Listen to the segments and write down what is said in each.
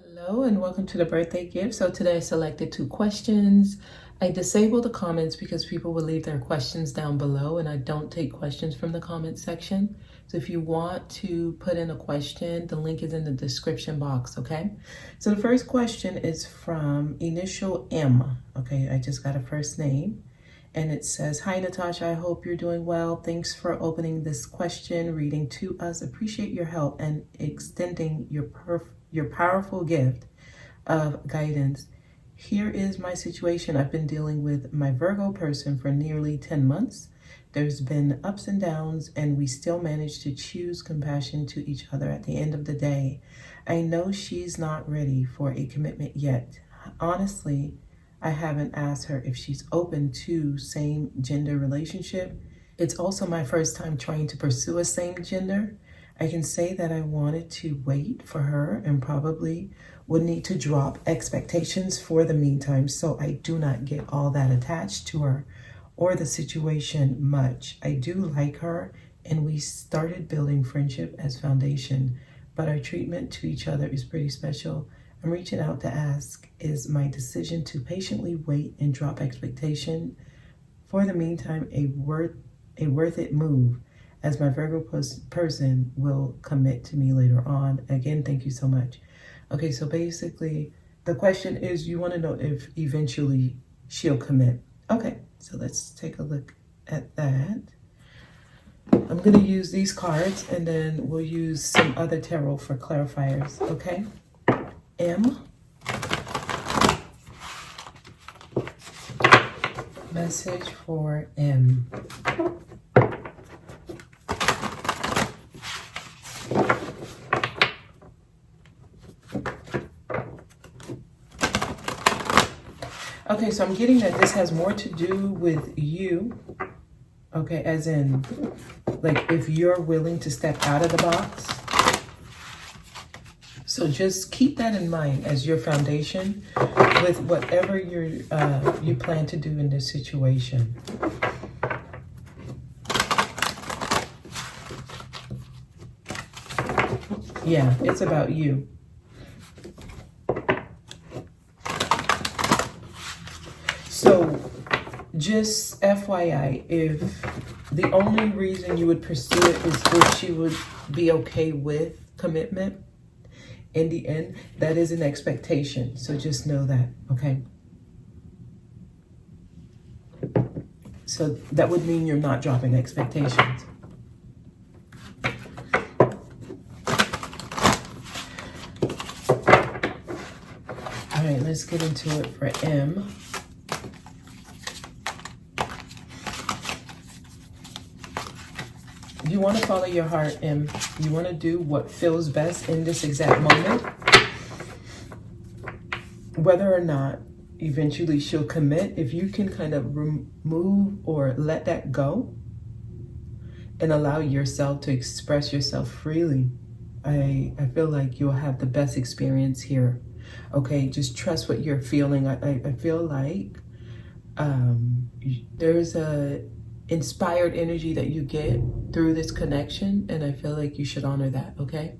Hello and welcome to the birthday gift. So today I selected 2 questions. I disabled the comments because people will leave their questions down below and I don't take questions from the comment section. So if you want to put in a question, the link is in the description box, okay? So the first question is from initial M. Okay, I just got a first name. And it says, "Hi Natasha, I hope you're doing well. Thanks for opening this question, reading to us. Appreciate your help and extending your powerful gift of guidance. Here is my situation. I've been dealing with my Virgo person for nearly 10 months. There's been ups and downs, and we still manage to choose compassion to each other at the end of the day. I know she's not ready for a commitment yet. Honestly, I haven't asked her if she's open to same gender relationship. It's also my first time trying to pursue a same gender. I can say that I wanted to wait for her and probably would need to drop expectations for the meantime so I do not get all that attached to her or the situation much. I do like her and we started building friendship as foundation, but our treatment to each other is pretty special. I'm reaching out to ask, is my decision to patiently wait and drop expectation for the meantime a worth it move, as my Virgo person will commit to me later on? Again, thank you so much." Okay, so basically the question is you want to know if eventually she'll commit. Okay, so let's take a look at that. I'm going to use these cards and then we'll use some other tarot for clarifiers, okay? M. Message for M. Okay, so I'm getting that this has more to do with you. Okay, as in, like, if you're willing to step out of the box. So just keep that in mind as your foundation with whatever you plan to do in this situation. Yeah, it's about you. So just FYI, if the only reason you would pursue it is if she would be okay with commitment, in the end, that is an expectation. So just know that, okay? So that would mean you're not dropping expectations. All right, let's get into it for M. You want to follow your heart, M. You want to do what feels best in this exact moment. Whether or not eventually she'll commit, if you can kind of remove or let that go and allow yourself to express yourself freely, I feel like you'll have the best experience here. Okay, just trust what you're feeling. I feel like there's a inspired energy that you get through this connection, and I feel like you should honor that, okay?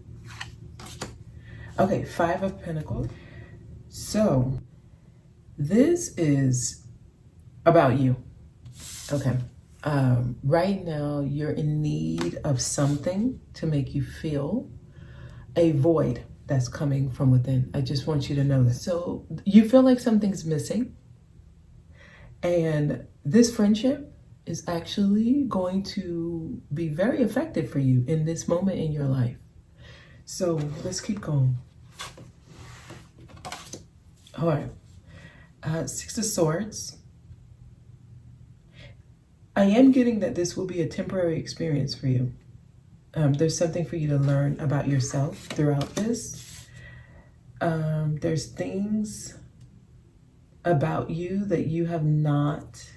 Okay, 5 of Pentacles. So this is about you, okay? Right now, you're in need of something to make you feel a void that's coming from within. I just want you to know that. So you feel like something's missing, and this friendship is actually going to be very effective for you in this moment in your life. So let's keep going. All right, 6 of Swords. I am getting that this will be a temporary experience for you. There's something for you to learn about yourself throughout this. There's things about you that you have not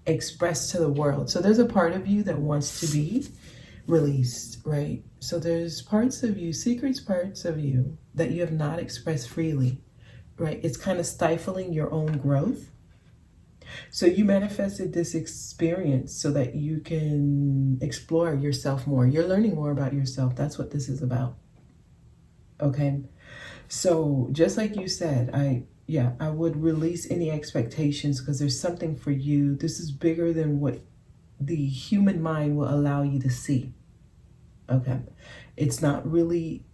expressed to the world. So there's a part of you that wants to be released, right? So there's parts of you, secrets parts of you that you have not expressed freely, right? It's kind of stifling your own growth. So you manifested this experience so that you can explore yourself more. You're learning more about yourself. That's what this is about, okay? So just like you said, I would release any expectations because there's something for you. This is bigger than what the human mind will allow you to see. Okay. It's not really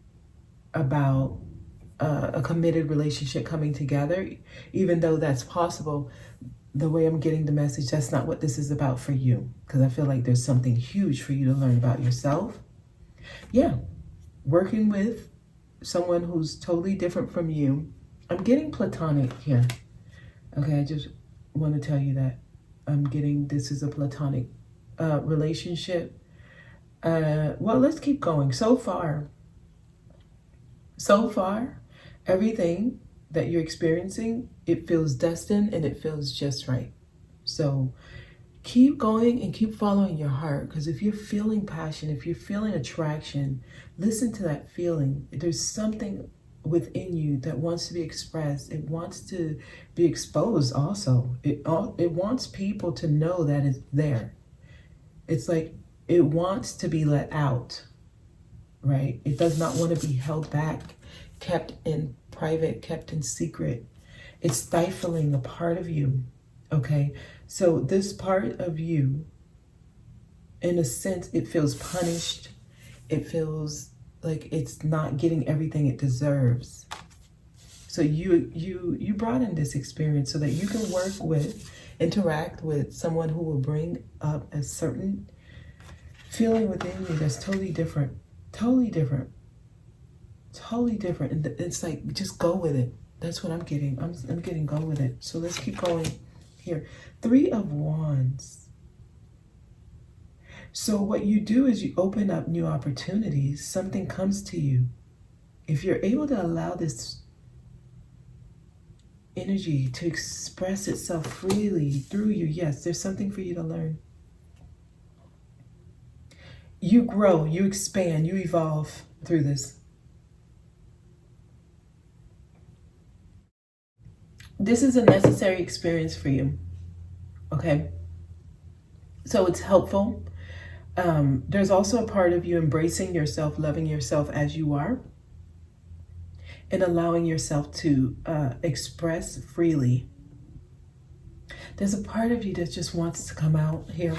about a committed relationship coming together, even though that's possible. The way I'm getting the message, that's not what this is about for you, because I feel like there's something huge for you to learn about yourself. Yeah, working with someone who's totally different from you. I'm getting platonic here. Okay, I just want to tell you that I'm getting this is a platonic relationship. Well, let's keep going. So far, everything that you're experiencing, it feels destined and it feels just right. So keep going and keep following your heart, because if you're feeling passion, if you're feeling attraction, listen to that feeling. There's something within you that wants to be expressed. It wants to be exposed also. It wants people to know that it's there. It's like it wants to be let out, right? It does not want to be held back, kept in private, kept in secret. It's stifling a part of you, okay? So this part of you, in a sense, it feels punished. It feels like it's not getting everything it deserves. So you brought in this experience so that you can interact with someone who will bring up a certain feeling within you that's totally different. And it's like, just go with it. That's what I'm getting. I'm getting go with it. So let's keep going here. 3 of Wands. So what you do is you open up new opportunities. Something comes to you. If you're able to allow this energy to express itself freely through you, yes, there's something for you to learn. You grow, you expand, you evolve through this. This is a necessary experience for you, okay? So it's helpful. There's also a part of you embracing yourself, loving yourself as you are, and allowing yourself to express freely. There's a part of you that just wants to come out here,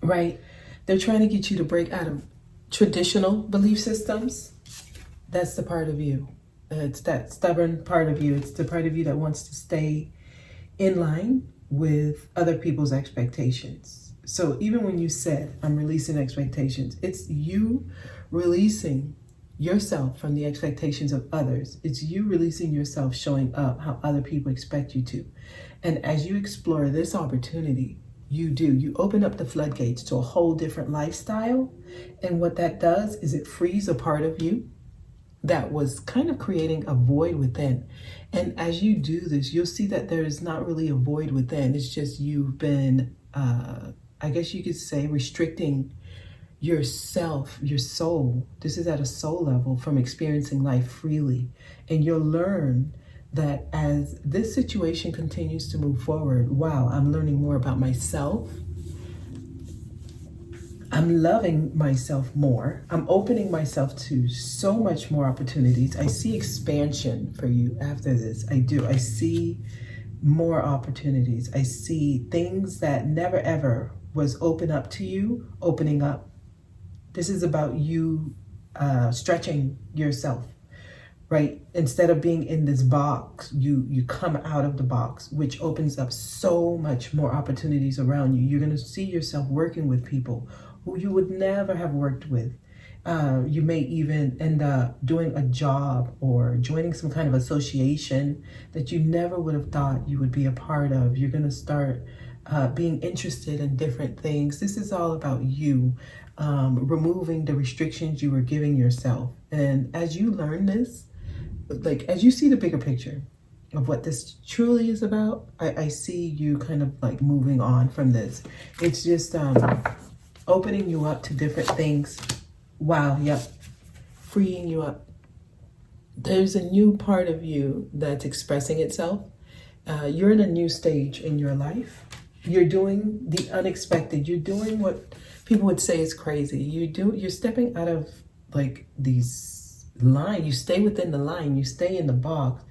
right? They're trying to get you to break out of traditional belief systems. That's the part of you. It's that stubborn part of you. It's the part of you that wants to stay in line with other people's expectations. So even when you said, I'm releasing expectations, it's you releasing yourself from the expectations of others. It's you releasing yourself, showing up how other people expect you to. And as you explore this opportunity, you open up the floodgates to a whole different lifestyle. And what that does is it frees a part of you that was kind of creating a void within. And as you do this, you'll see that there's not really a void within. It's just you've been, I guess you could say, restricting yourself, your soul. This is at a soul level, from experiencing life freely. And you'll learn that as this situation continues to move forward, wow, I'm learning more about myself. I'm loving myself more. I'm opening myself to so much more opportunities. I see expansion for you after this. I do. I see more opportunities. I see things that never ever was open up to you, opening up. This is about you stretching yourself, right? Instead of being in this box, you come out of the box, which opens up so much more opportunities around you. You're going to see yourself working with people who you would never have worked with. You may even end up doing a job or joining some kind of association that you never would have thought you would be a part of. You're going to start being interested in different things. This is all about you removing the restrictions you were giving yourself. And as you learn this, like as you see the bigger picture of what this truly is about, I see you kind of like moving on from this. It's just opening you up to different things. Wow, yep. Freeing you up. There's a new part of you that's expressing itself. You're in a new stage in your life. You're doing the unexpected. You're doing what people would say is crazy. You're stepping out of like these line. You stay within the line. You stay in the box.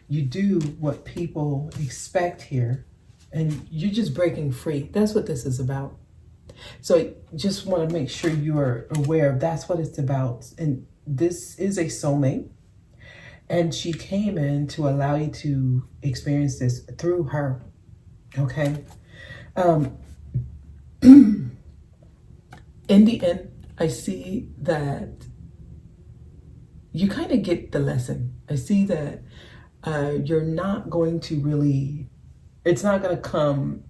You do what people expect here. And you're just breaking free. That's what this is about. So I just want to make sure you are aware of that's what it's about. And this is a soulmate. And she came in to allow you to experience this through her. Okay? In the end, I see that you kind of get the lesson. I see that you're not going to really, it's not going to come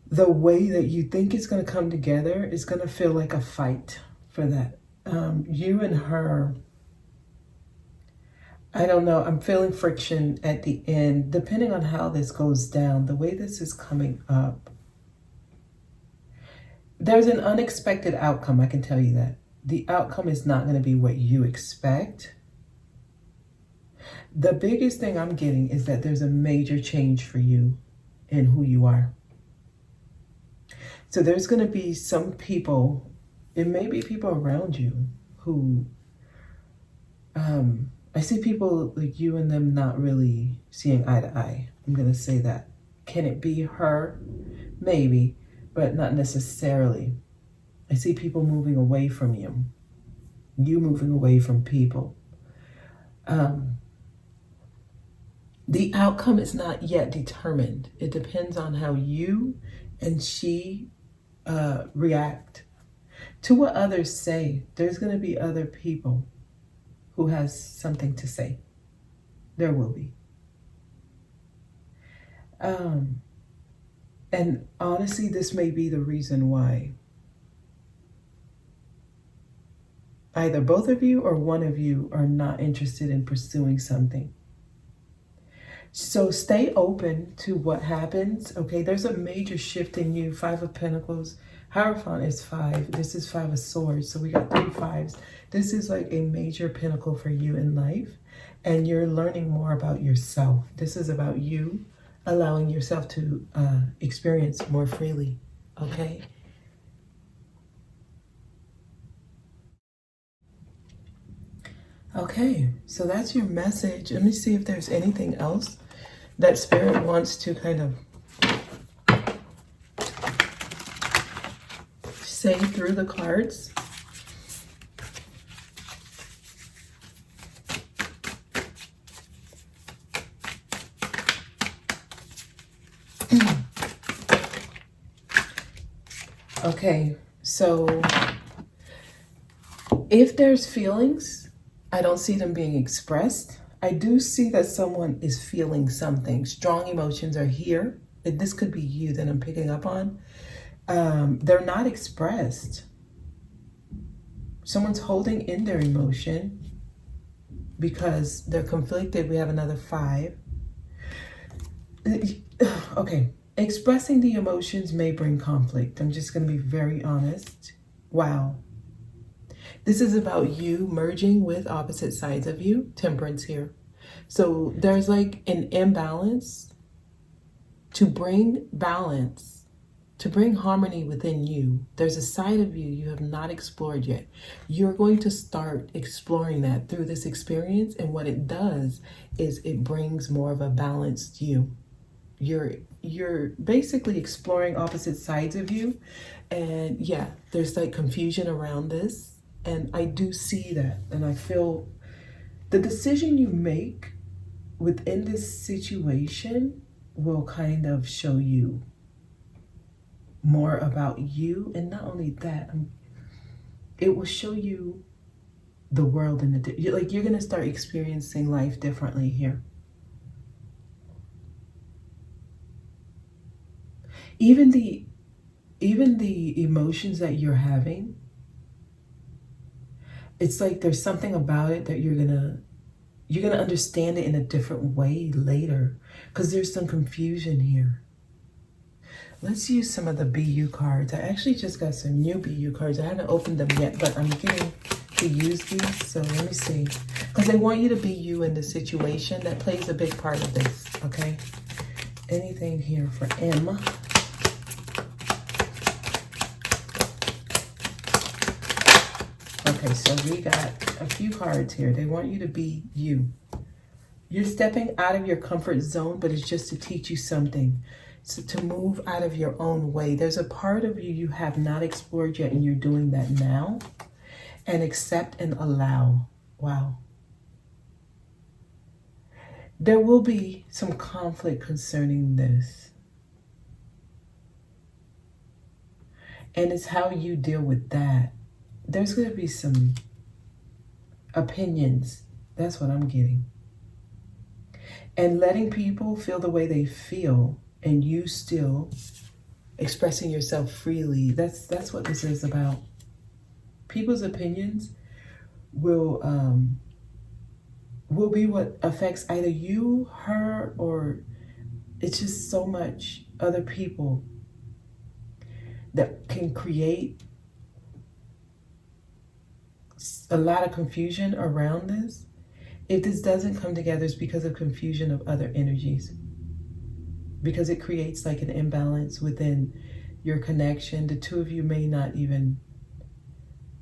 the way that you think it's going to come together. It's going to feel like a fight for that. You and her, I don't know, I'm feeling friction at the end, depending on how this goes down, the way this is coming up. There's an unexpected outcome, I can tell you that. The outcome is not going to be what you expect. The biggest thing I'm getting is that there's a major change for you in who you are. So there's going to be some people, it may be people around you who, I see people like you and them not really seeing eye to eye. I'm going to say that. Can it be her? Maybe, but not necessarily. I see people moving away from you. You moving away from people. The outcome is not yet determined. It depends on how you and she react to what others say. There's going to be other people who has something to say. There will be. And honestly, this may be the reason why either both of you or one of you are not interested in pursuing something. So stay open to what happens. Okay, there's a major shift in you. 5 of Pentacles. Hierophant is 5. This is 5 of Swords. So we got 3 5s. This is like a major pinnacle for you in life. And you're learning more about yourself. This is about you allowing yourself to experience more freely. Okay? Okay, so that's your message. Let me see if there's anything else that Spirit wants to kind of say through the cards. Okay, so if there's feelings, I don't see them being expressed. I do see that someone is feeling something. Strong emotions are here. This could be you that I'm picking up on. They're not expressed. Someone's holding in their emotion because they're conflicted. We have another 5. Okay. Expressing the emotions may bring conflict. I'm just going to be very honest. Wow. This is about you merging with opposite sides of you. Temperance here. So there's like an imbalance. To bring balance, to bring harmony within you, there's a side of you have not explored yet. You're going to start exploring that through this experience. And what it does is it brings more of a balanced you. You're basically exploring opposite sides of you. And yeah, there's like confusion around this. And I do see that. And I feel the decision you make within this situation will kind of show you more about you. And not only that, it will show you the world in like you're going to start experiencing life differently here. Even the emotions that you're having, it's like there's something about it that you're gonna understand it in a different way later, because there's some confusion here. Let's use some of the BU cards. I actually just got some new BU cards. I haven't opened them yet, but I'm getting to use these. So let me see, because I want you to be you in the situation. That plays a big part of this. Okay, anything here for M? Okay, so we got a few cards here. They want you to be you. You're stepping out of your comfort zone, but it's just to teach you something. So to move out of your own way. There's a part of you have not explored yet, and you're doing that now. And accept and allow. Wow. There will be some conflict concerning this. And it's how you deal with that. There's going to be some opinions. That's what I'm getting. And letting people feel the way they feel, and you still expressing yourself freely. That's what this is about. People's opinions will be what affects either you, her, or it's just so much other people that can create a lot of confusion around this. If this doesn't come together, it's because of confusion of other energies. Because it creates like an imbalance within your connection. The two of you may not even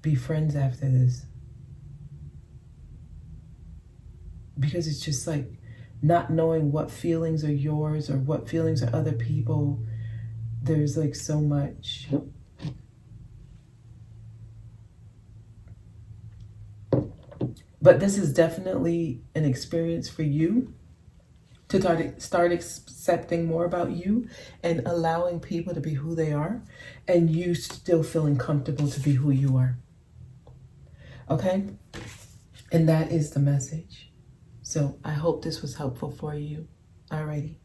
be friends after this. Because it's just like not knowing what feelings are yours or what feelings are other people. There's like so much. But this is definitely an experience for you to start accepting more about you and allowing people to be who they are, and you still feeling comfortable to be who you are. Okay? And that is the message. So I hope this was helpful for you. Alrighty.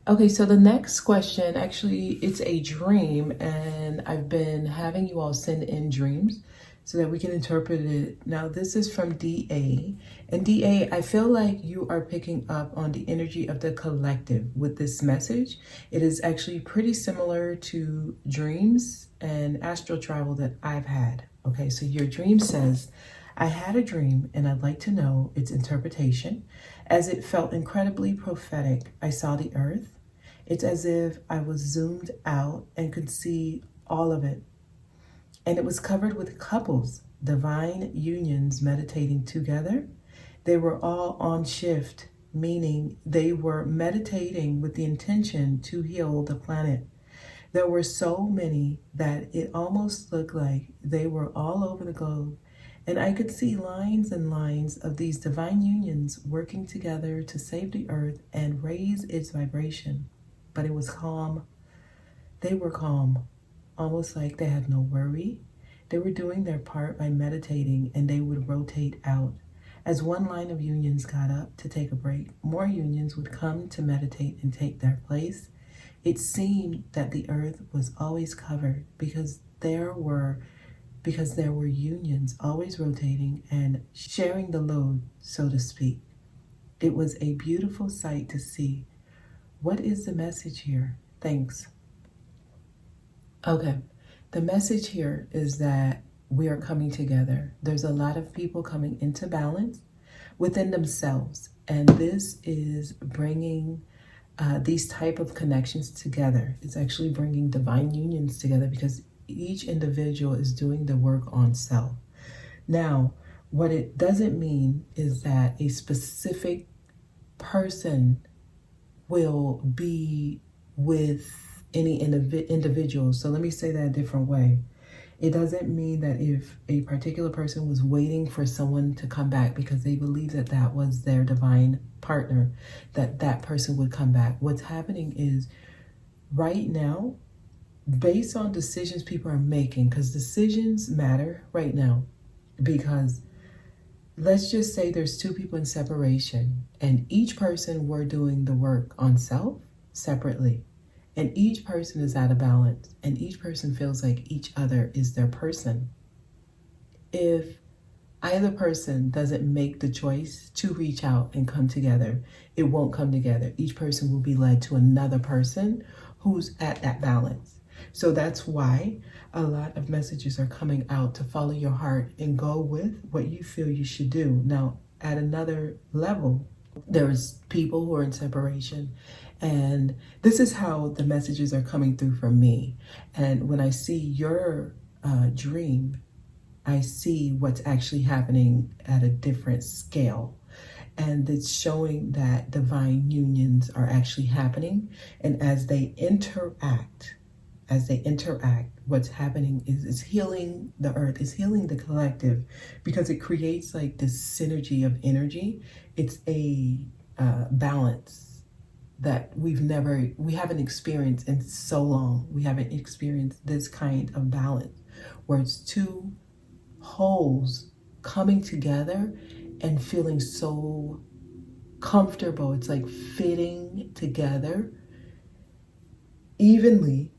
Okay, so the next question, actually, it's a dream, and I've been having you all send in dreams so that we can interpret it. Now, this is from DA. And DA, I feel like you are picking up on the energy of the collective with this message. It is actually pretty similar to dreams and astral travel that I've had. Okay, so your dream says, I had a dream and I'd like to know its interpretation. As it felt incredibly prophetic, I saw the earth. It's as if I was zoomed out and could see all of it. And it was covered with couples, divine unions meditating together. They were all on shift, meaning they were meditating with the intention to heal the planet. There were so many that it almost looked like they were all over the globe. And I could see lines and lines of these divine unions working together to save the earth and raise its vibration. But it was calm. They were calm, almost like they had no worry. They were doing their part by meditating, and they would rotate out. As one line of unions got up to take a break, more unions would come to meditate and take their place. It seemed that the earth was always covered because there were unions always rotating and sharing the load, so to speak. It was a beautiful sight to see. What is the message here? Thanks. Okay, the message here is that we are coming together. There's a lot of people coming into balance within themselves, and this is bringing these type of connections together. It's actually bringing divine unions together because each individual is doing the work on self. Now, what it doesn't mean is that a specific person will be with any individual. So let me say that a different way. It doesn't mean that if a particular person was waiting for someone to come back because they believe that that was their divine partner, that that person would come back. What's happening is right now, based on decisions people are making, because decisions matter right now, because let's just say there's two people in separation and each person were doing the work on self separately, and each person is out of balance and each person feels like each other is their person. If either person doesn't make the choice to reach out and come together, it won't come together. Each person will be led to another person who's at that balance. So that's why a lot of messages are coming out to follow your heart and go with what you feel you should do. Now, at another level, there's people who are in separation, and this is how the messages are coming through from me. And when I see your dream, I see what's actually happening at a different scale. And it's showing that divine unions are actually happening. And as they interact, what's happening is it's healing the earth, it's healing the collective, because it creates like this synergy of energy. It's a balance that we haven't experienced in so long. We haven't experienced this kind of balance where it's two wholes coming together and feeling so comfortable. It's like fitting together evenly,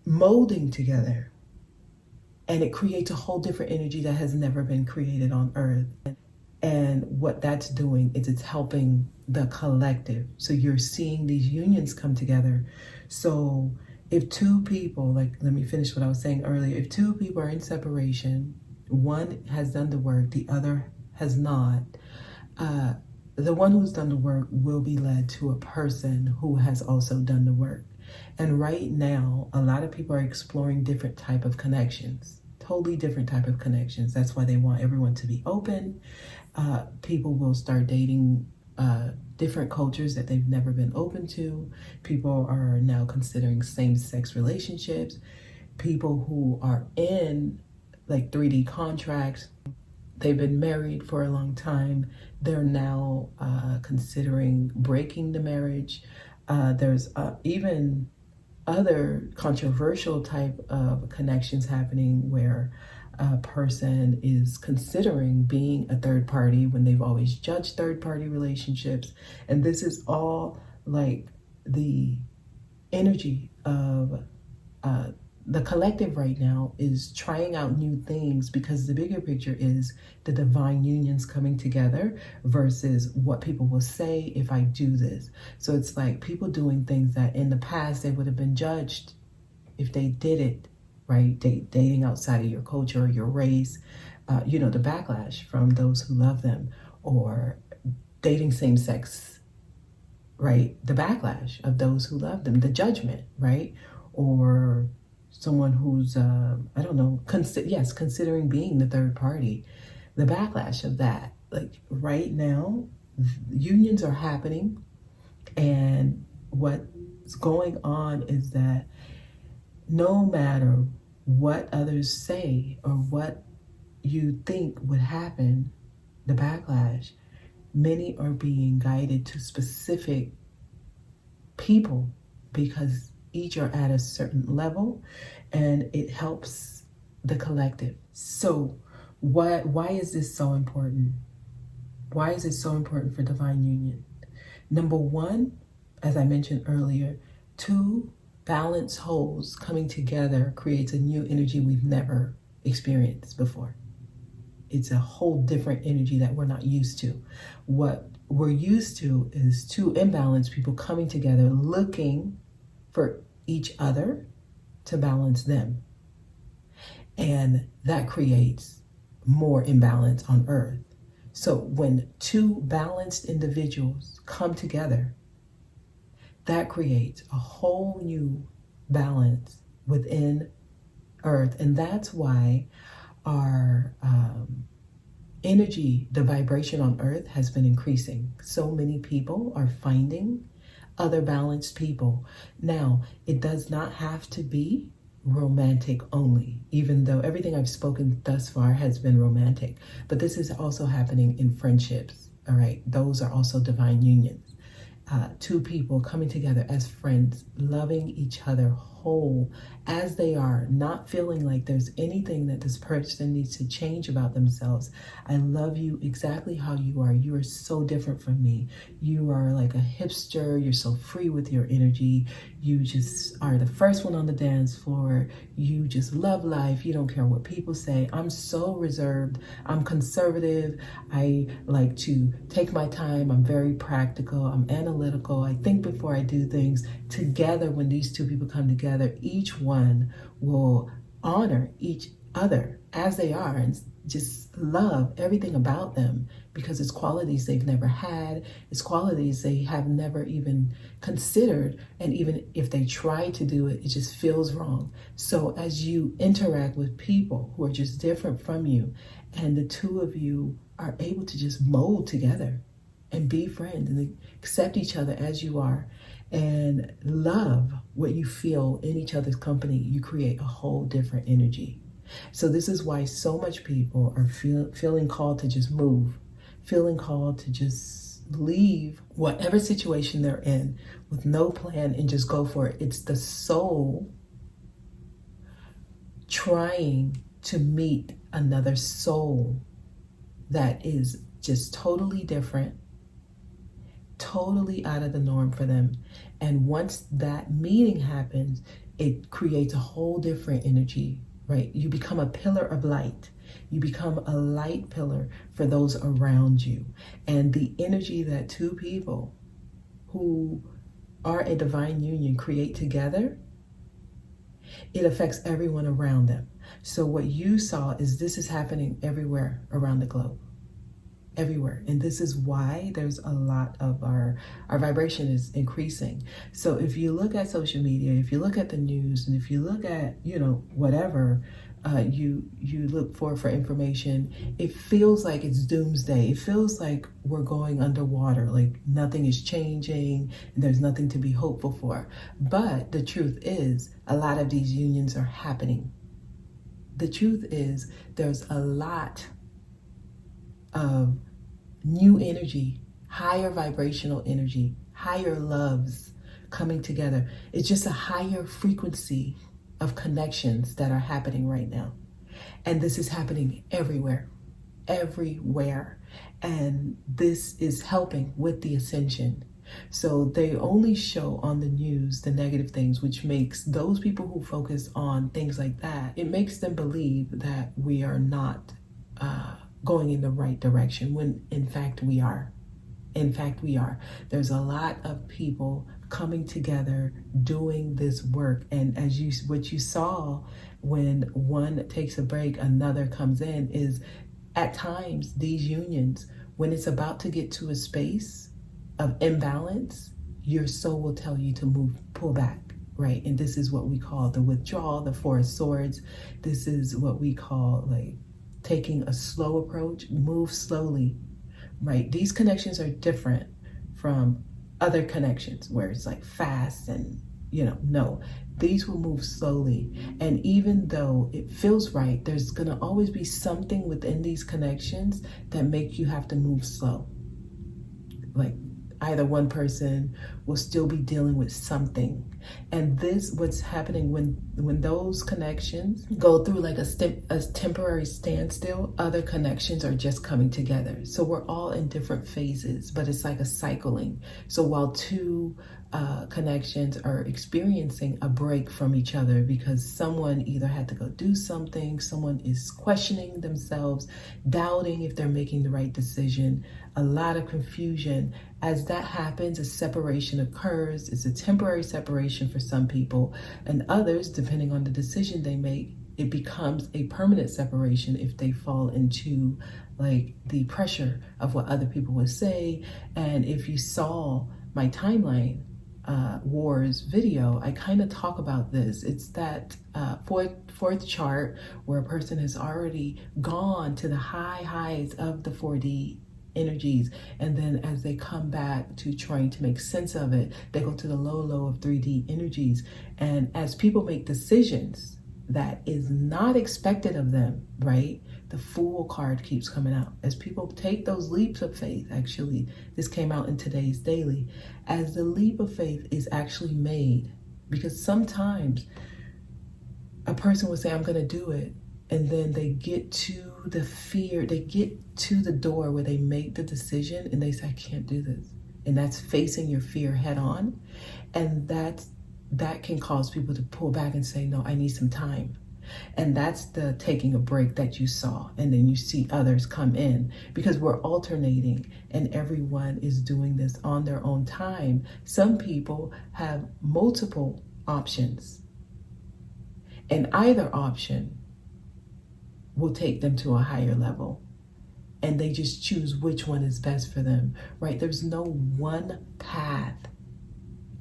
molding together. And it creates a whole different energy that has never been created on earth. And what that's doing is it's helping the collective. So you're seeing these unions come together. So if two people, like, let me finish what I was saying earlier. If two people are in separation, one has done the work, the other has not. The one who's done the work will be led to a person who has also done the work. And right now, a lot of people are exploring different type of connections, totally different type of connections. That's why they want everyone to be open. People will start dating different cultures that they've never been open to. People are now considering same-sex relationships. People who are in like 3D contracts, they've been married for a long time, they're now considering breaking the marriage. There's even other controversial type of connections happening where a person is considering being a third party when they've always judged third party relationships. And this is all like the energy of the collective right now is trying out new things, because the bigger picture is the divine unions coming together versus what people will say if I do this. So it's like people doing things that in the past they would have been judged if they did it, right? Dating outside of your culture or your race, the backlash from those who love them, or dating same sex, right? The backlash of those who love them, the judgment, right? Or someone who's, considering being the third party, the backlash of that. Like right now, unions are happening, and what's going on is that no matter what others say or what you think would happen, the backlash, many are being guided to specific people because each are at a certain level, and it helps the collective. So why is this so important? Why is it so important for divine union? Number one, as I mentioned earlier, two balanced wholes coming together creates a new energy we've never experienced before. It's a whole different energy that we're not used to. What we're used to is two imbalanced people coming together, looking for each other to balance them. And that creates more imbalance on earth. So when two balanced individuals come together, that creates a whole new balance within earth. And that's why our energy, the vibration on earth has been increasing. So many people are finding other balanced people. Now, it does not have to be romantic only, even though everything I've spoken thus far has been romantic. But this is also happening in friendships, all right? Those are also divine unions. Two people coming together as friends, loving each other whole as they are, not feeling like there's anything that this person needs to change about themselves. I love you exactly how you are. You are so different from me. You are like a hipster. You're so free with your energy. You just are the first one on the dance floor. You just love life. You don't care what people say. I'm so reserved. I'm conservative. I like to take my time. I'm very practical. I'm analytical. I think before I do things. Together, when these two people come together, each one will honor each other as they are, and just love everything about them because it's qualities they've never had. It's qualities they have never even considered. And even if they try to do it, it just feels wrong. So as you interact with people who are just different from you, and the two of you are able to just mold together and be friends and accept each other as you are and love what you feel in each other's company, you create a whole different energy. So this is why so much people are feeling called to just move, feeling called to just leave whatever situation they're in with no plan and just go for it. It's the soul trying to meet another soul that is just totally different, totally out of the norm for them. And once that meeting happens, it creates a whole different energy, right? You become a pillar of light. You become a light pillar for those around you. And the energy that two people who are a divine union create together, it affects everyone around them. So what you saw is this is happening everywhere around the globe. Everywhere. And this is why there's a lot of our vibration is increasing. So if you look at social media, if you look at the news, and if you look at, whatever you look for information, it feels like it's doomsday. It feels like we're going underwater, like nothing is changing and there's nothing to be hopeful for. But the truth is, a lot of these unions are happening. The truth is, there's a lot of new energy, higher vibrational energy, higher loves coming together. It's just a higher frequency of connections that are happening right now. And this is happening everywhere. And this is helping with the ascension. So they only show on the news the negative things, which makes those people who focus on things like that, it makes them believe that we are not going in the right direction, when in fact we are. In fact, we are. There's a lot of people coming together doing this work. And what you saw when one takes a break, another comes in, is at times these unions, when it's about to get to a space of imbalance, your soul will tell you to pull back, right? And this is what we call the withdrawal, the Four of Swords. This is what we call taking a slow approach, move slowly, right? These connections are different from other connections where it's fast and, no. These will move slowly. And even though it feels right, there's going to always be something within these connections that make you have to move slow. Either one person will still be dealing with something. And what's happening when those connections go through a temporary standstill, other connections are just coming together. So we're all in different phases, but it's like a cycling. So while two connections are experiencing a break from each other because someone either had to go do something, someone is questioning themselves, doubting if they're making the right decision, a lot of confusion. As that happens, a separation occurs. It's a temporary separation for some people, and others, depending on the decision they make, it becomes a permanent separation if they fall into the pressure of what other people would say. And if you saw my timeline wars video, I kind of talk about this. It's that fourth chart where a person has already gone to the highs of the 4D energies, and then as they come back to trying to make sense of it, they go to the low of 3D energies. And as people make decisions that is not expected of them, right? The Fool card keeps coming out. As people take those leaps of faith, actually, this came out in today's daily, as the leap of faith is actually made, because sometimes a person will say, I'm going to do it. And then they get to the fear, they get to the door where they make the decision and they say, I can't do this. And that's facing your fear head on. And that can cause people to pull back and say, no, I need some time. And that's the taking a break that you saw. And then you see others come in because we're alternating and everyone is doing this on their own time. Some people have multiple options. And either option will take them to a higher level. And they just choose which one is best for them, right? There's no one path.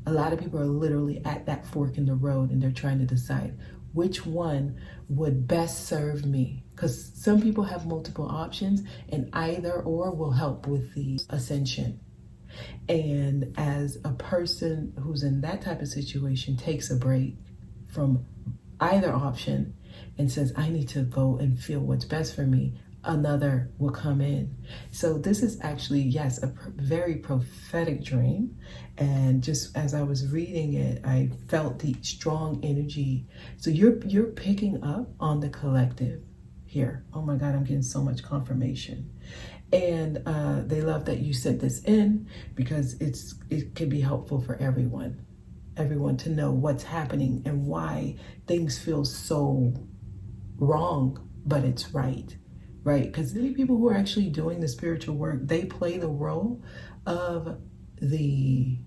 A lot of people are literally at that fork in the road and they're trying to decide which one would best serve me. Because some people have multiple options and either or will help with the ascension. And as a person who's in that type of situation takes a break from either option and says, I need to go and feel what's best for me, another will come in. So this is actually, yes, a very prophetic dream. And just as I was reading it, I felt the strong energy. So you're picking up on the collective here. Oh my God, I'm getting so much confirmation. And they love that you sent this in because it can be helpful for everyone to know what's happening and why things feel so wrong, but it's right? Because many people who are actually doing the spiritual work, they play the role of the,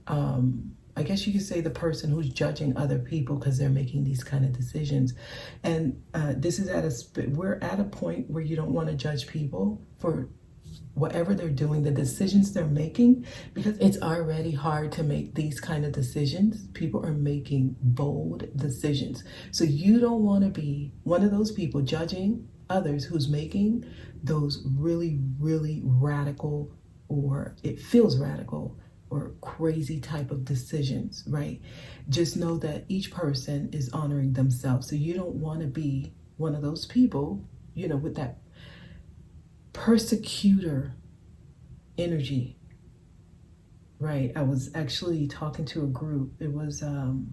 I guess you could say the person who's judging other people because they're making these kind of decisions. And this is we're at a point where you don't want to judge people for whatever they're doing, the decisions they're making, because it's already hard to make these kind of decisions. People are making bold decisions. So you don't want to be one of those people judging others who's making those really, really radical, or it feels radical, or crazy type of decisions, right? Just know that each person is honoring themselves. So you don't want to be one of those people, with that persecutor energy, right? I was actually talking to a group. It was, the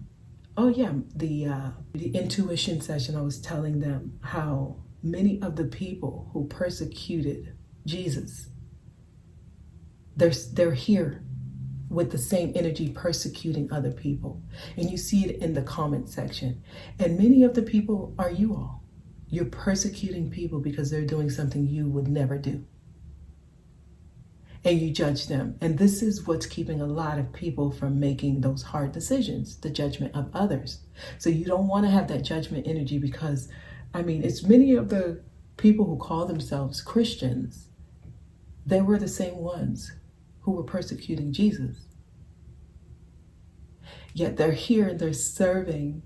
intuition session. I was telling them how many of the people who persecuted Jesus, they're here with the same energy persecuting other people. And you see it in the comment section. And many of the people are you all. You're persecuting people because they're doing something you would never do. And you judge them. And this is what's keeping a lot of people from making those hard decisions, the judgment of others. So you don't want to have that judgment energy because, it's many of the people who call themselves Christians, they were the same ones who were persecuting Jesus. Yet they're here and they're serving,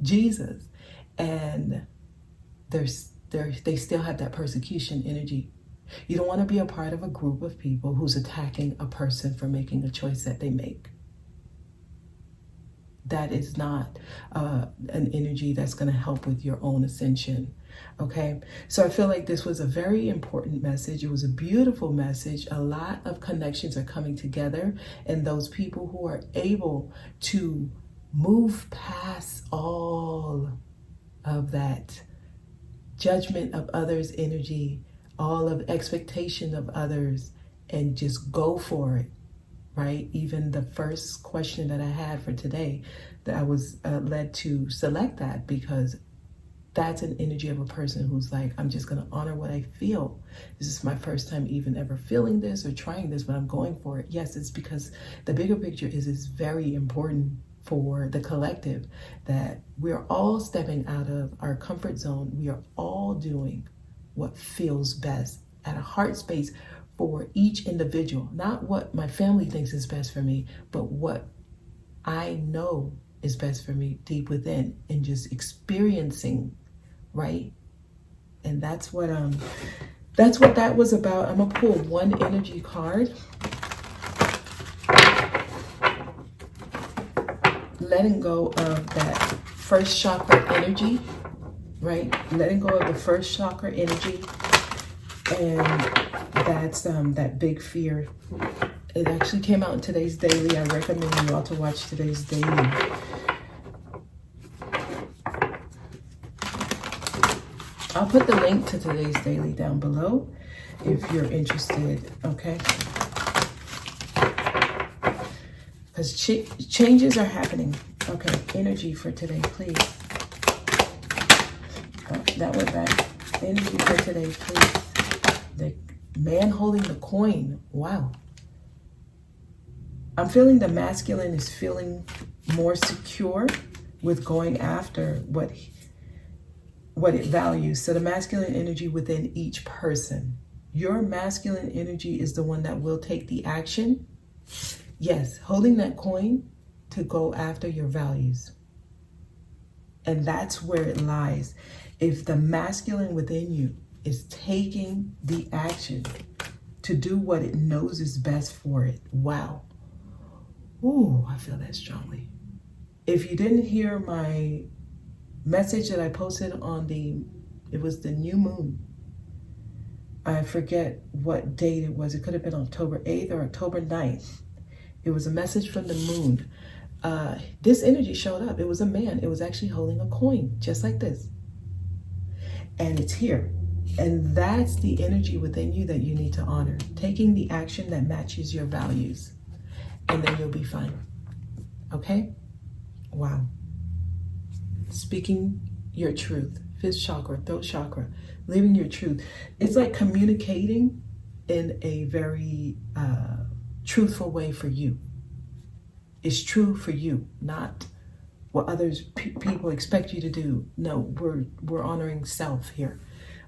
Jesus. And they still have that persecution energy. You don't want to be a part of a group of people who's attacking a person for making a choice that they make. That is not an energy that's going to help with your own ascension. Okay, so I feel like this was a very important message. It was a beautiful message. A lot of connections are coming together, and those people who are able to move past all of that judgment of others' energy, all of expectation of others, and just go for it, right? Even the first question that I had for today, that I was led to select that because that's an energy of a person who's like, I'm just going to honor what I feel. This is my first time even ever feeling this or trying this, but I'm going for it. Yes, it's because the bigger picture is it's very important for the collective that we're all stepping out of our comfort zone. We are all doing what feels best at a heart space for each individual, not what my family thinks is best for me, but what I know is best for me deep within, and just experiencing, right? And that's what that was about. I'm gonna pull one energy card. Letting go of that first chakra energy, right? Letting go of the first chakra energy, and that's that big fear. It actually came out in today's daily. I recommend you all to watch today's daily. I'll put the link to today's daily down below if you're interested, okay? Because changes are happening. Okay, energy for today, please. Oh, that went back. Energy for today, please. The man holding the coin. Wow. I'm feeling the masculine is feeling more secure with going after what what it values. So the masculine energy within each person. Your masculine energy is the one that will take the action. Yes, holding that coin to go after your values. And that's where it lies. If the masculine within you is taking the action to do what it knows is best for it. Wow. Ooh, I feel that strongly. If you didn't hear my message that I posted on it was the new moon. I forget what date it was. It could have been October 8th or October 9th. It was a message from the moon. This energy showed up. It was a man. It was actually holding a coin, just like this. And it's here. And that's the energy within you that you need to honor. Taking the action that matches your values. And then you'll be fine. Okay? Wow. Speaking your truth. Fifth chakra, throat chakra. Living your truth. It's like communicating in a very truthful way for you. It's true for you, not what others people expect you to do. No, we're honoring self here.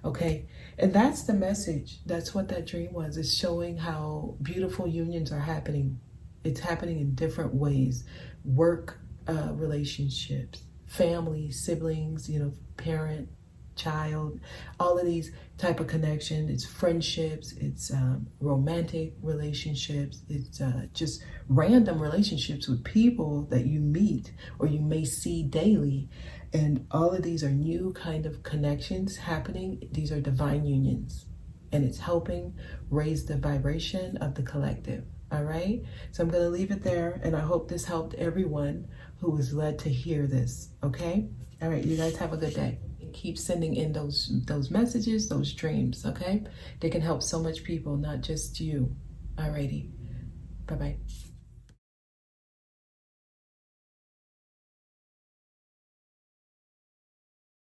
Okay? And that's the message. That's what that dream was. It's showing how beautiful unions are happening. It's happening in different ways. Work relationships, family, siblings, parent, child, all of these type of connections. It's friendships, it's romantic relationships, it's just random relationships with people that you meet or you may see daily. And all of these are new kind of connections happening. These are divine unions, and it's helping raise the vibration of the collective. All right, so I'm going to leave it there, and I hope this helped everyone who was led to hear this. Okay, all right, you guys have a good day. Keep sending in those messages, those dreams. Okay, they can help so much people, not just you. All righty, bye bye.